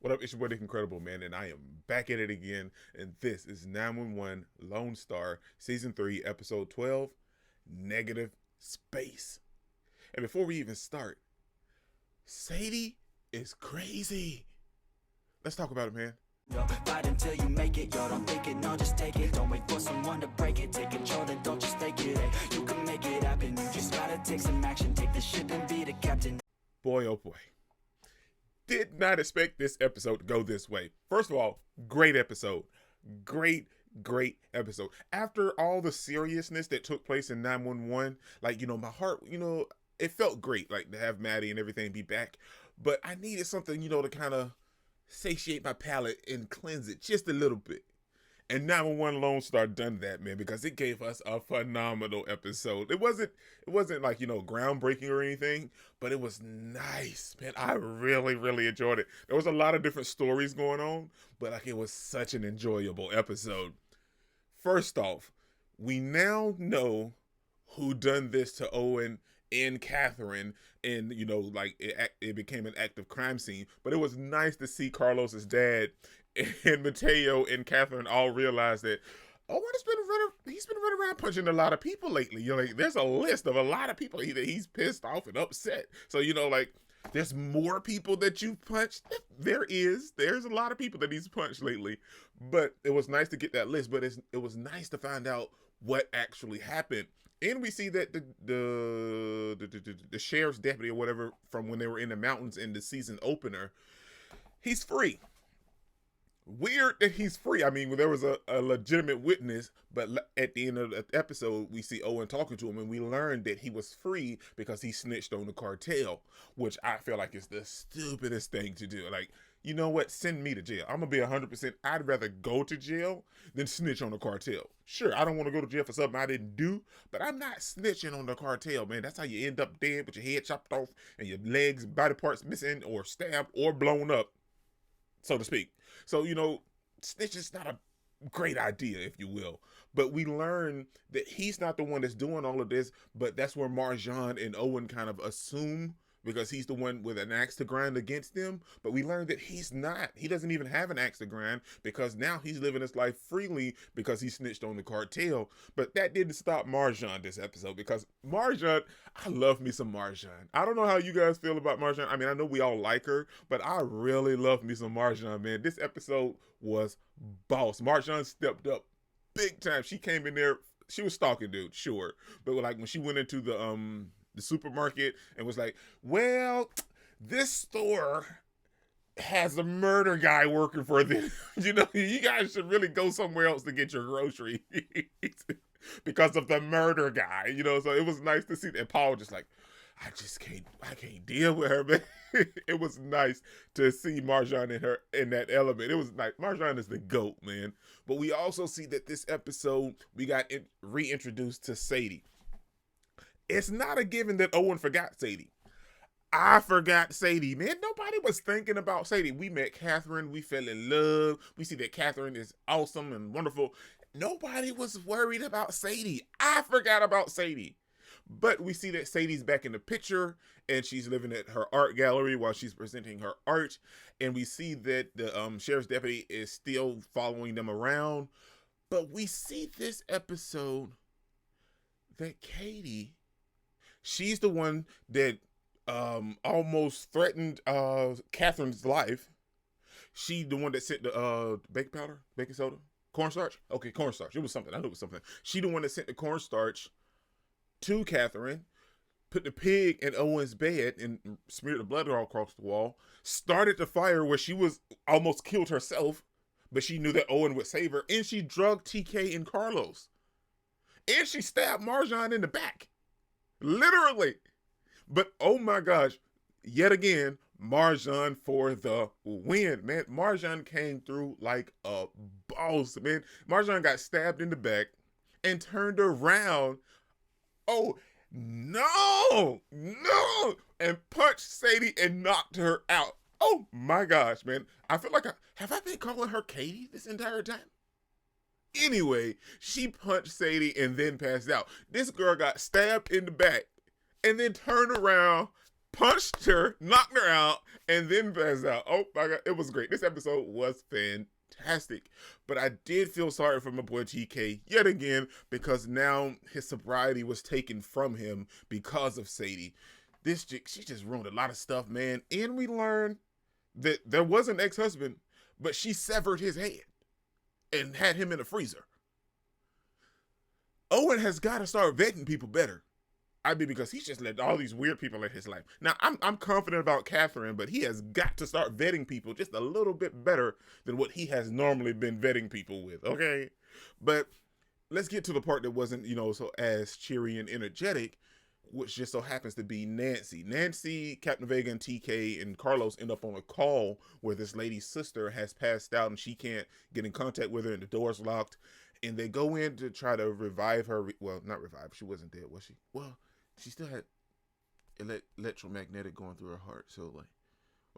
What up? It's your boy Dick Incredible, man, and I am back at it again. And this is 911 Lone Star, Season 3, Episode 12, Negative Space. And before we even start, Sadie is crazy. Let's talk about it, man. Yo, fight until you make it, yo, don't think it, no, just take it. Don't wait for someone to break it, take control, then don't just take it. Hey, you can make it happen, you just gotta take some action. Take the ship and be the captain. Boy, oh boy. Did not expect this episode to go this way. First of all, great episode. Great episode. After all the seriousness that took place in 911, like, my heart, it felt great, like, to have Maddie and everything be back. But I needed something, to kind of satiate my palate and cleanse it just a little bit. And 911 Lone Star done that, man, because it gave us a phenomenal episode. It wasn't like, groundbreaking or anything, but it was nice, man. I really enjoyed it. There was a lot of different stories going on, but like it was such an enjoyable episode. First off, we now know who done this to Owen and Catherine, and it became an active crime scene. But it was nice to see Carlos's dad and Mateo and Catherine all realize that Owen he's been running around punching a lot of people lately. There's a list of a lot of people that he's pissed off and upset. So there's more people that you've punched. There's a lot of people that he's punched lately. But it was nice to get that list. But it was nice to find out what actually happened. And we see that the sheriff's deputy or whatever from when they were in the mountains in the season opener, he's free. Weird that he's free. I mean, there was a legitimate witness, but at the end of the episode, we see Owen talking to him, and we learned that he was free because he snitched on the cartel, which I feel like is the stupidest thing to do. Like, you know what? Send me to jail. I'm going to be 100%. I'd rather go to jail than snitch on the cartel. Sure, I don't want to go to jail for something I didn't do, but I'm not snitching on the cartel, man. That's how you end up dead with your head chopped off and your legs, body parts missing or stabbed or blown up, so to speak. So, snitch is not a great idea, if you will. But we learn that he's not the one that's doing all of this, but that's where Marjan and Owen kind of assume, because he's the one with an axe to grind against them. But we learned that he's not. He doesn't even have an axe to grind, because now he's living his life freely because he snitched on the cartel. But that didn't stop Marjan this episode, because Marjan, I love me some Marjan. I don't know how you guys feel about Marjan. I mean, I know we all like her, but I really love me some Marjan, man. This episode was boss. Marjan stepped up big time. She came in there. She was stalking dude, sure. But like when she went into the supermarket and was like, well, this store has a murder guy working for them. You guys should really go somewhere else to get your groceries because of the murder guy, so it was nice to see that. Paul just like, I can't deal with her, man. It was nice to see Marjan in that element. It was nice. Marjan is the GOAT, man. But we also see that this episode, we got reintroduced to Sadie. It's not a given that Owen forgot Sadie. I forgot Sadie, man. Nobody was thinking about Sadie. We met Catherine. We fell in love. We see that Catherine is awesome and wonderful. Nobody was worried about Sadie. I forgot about Sadie. But we see that Sadie's back in the picture, and she's living at her art gallery while she's presenting her art. And we see that the sheriff's deputy is still following them around. But we see this episode that Katie, she's the one that almost threatened Catherine's life. She the one that sent the baking powder, baking soda, cornstarch. Okay, cornstarch. It was something. I knew it was something. She the one that sent the cornstarch to Catherine, put the pig in Owen's bed and smeared the blood all across the wall. Started the fire where she was almost killed herself, but she knew that Owen would save her. And she drugged TK and Carlos. And she stabbed Marjan in the back. Literally. But oh my gosh, yet again, Marjan for the win, man. Marjan came through like a boss, man. Marjan got stabbed in the back and turned around. Oh, no, and punched Sadie and knocked her out. Oh my gosh, man. I feel like have I been calling her Katie this entire time? Anyway, she punched Sadie and then passed out. This girl got stabbed in the back and then turned around punched her, knocked her out, and then passed out. Oh my God, it was great. This episode was fantastic. But I did feel sorry for my boy TK yet again, because now his sobriety was taken from him because of Sadie. This chick, she just ruined a lot of stuff, man. And we learned that there was an ex-husband, but she severed his head and had him in a freezer. Owen has got to start vetting people better. I mean, because he's just let all these weird people in his life. Now, I'm confident about Catherine, but he has got to start vetting people just a little bit better than what he has normally been vetting people with, okay? But let's get to the part that wasn't, so as cheery and energetic, which just so happens to be Nancy. Nancy, Captain Vega, and TK, and Carlos end up on a call where this lady's sister has passed out and she can't get in contact with her and the door's locked. And they go in to try to revive her. Well, not revive. She wasn't dead, was she? Well, she still had electromagnetic going through her heart. So,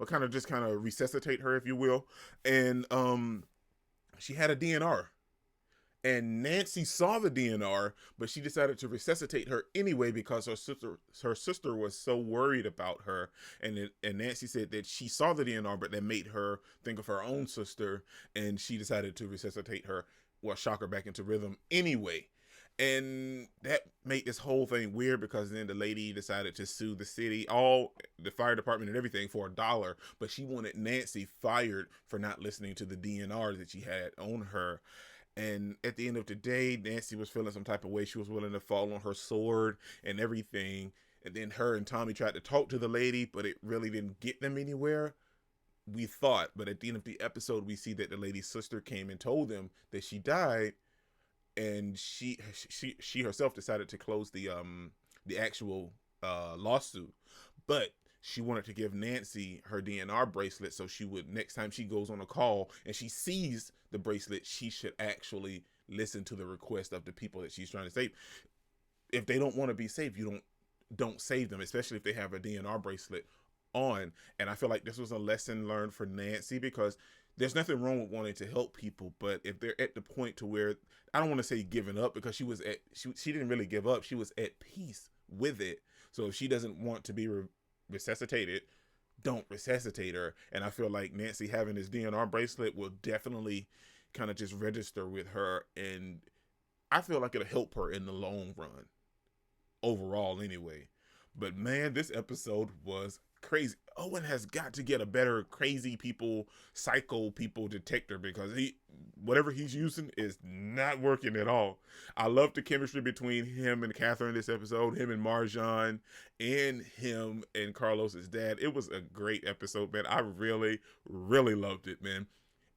kind of resuscitate her, if you will. And she had a DNR. And Nancy saw the DNR, but she decided to resuscitate her anyway because her sister was so worried about her. And Nancy said that she saw the DNR, but that made her think of her own sister, and she decided to resuscitate her, shock her back into rhythm anyway. And that made this whole thing weird, because then the lady decided to sue the city, all the fire department and everything, for $1, but she wanted Nancy fired for not listening to the DNR that she had on her. And at the end of the day, Nancy was feeling some type of way. She was willing to fall on her sword and everything. And then her and Tommy tried to talk to the lady, but it really didn't get them anywhere, we thought. But at the end of the episode, we see that the lady's sister came and told them that she died, and she herself decided to close the actual lawsuit. But she wanted to give Nancy her DNR bracelet, so she would, next time she goes on a call and she sees the bracelet, she should actually listen to the request of the people that she's trying to save. If they don't want to be saved, you don't save them, especially if they have a DNR bracelet on. And I feel like this was a lesson learned for Nancy, because there's nothing wrong with wanting to help people, but if they're at the point to where, I don't want to say giving up, because she didn't really give up. She was at peace with it. So if she doesn't want to be resuscitated, don't resuscitate her. And I feel like Nancy having this DNR bracelet will definitely kind of just register with her, and I feel like it'll help her in the long run, overall anyway. But man, this episode was crazy. Owen has got to get a better crazy people, psycho people detector, because whatever he's using is not working at all. I love the chemistry between him and Catherine this episode, him and Marjan, and him and Carlos's dad. It was a great episode, man. I really, really loved it, man.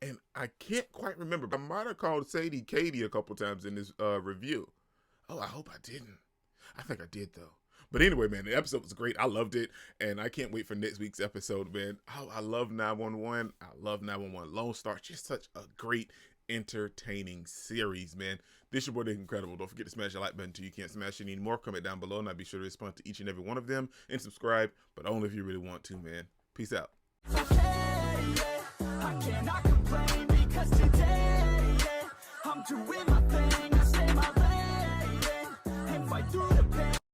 And I can't quite remember, but I might have called Sadie Katie a couple times in this review. Oh, I hope I didn't. I think I did, though. But anyway, man, the episode was great. I loved it, and I can't wait for next week's episode, man. I love 911. I love 911 Lone Star. Just such a great, entertaining series, man. This your boy, The Incredible. Don't forget to smash the like button till you can't smash it anymore. Comment down below, and I'll be sure to respond to each and every one of them, and subscribe, but only if you really want to, man. Peace out. I cannot complain, because today, I'm doing my thing.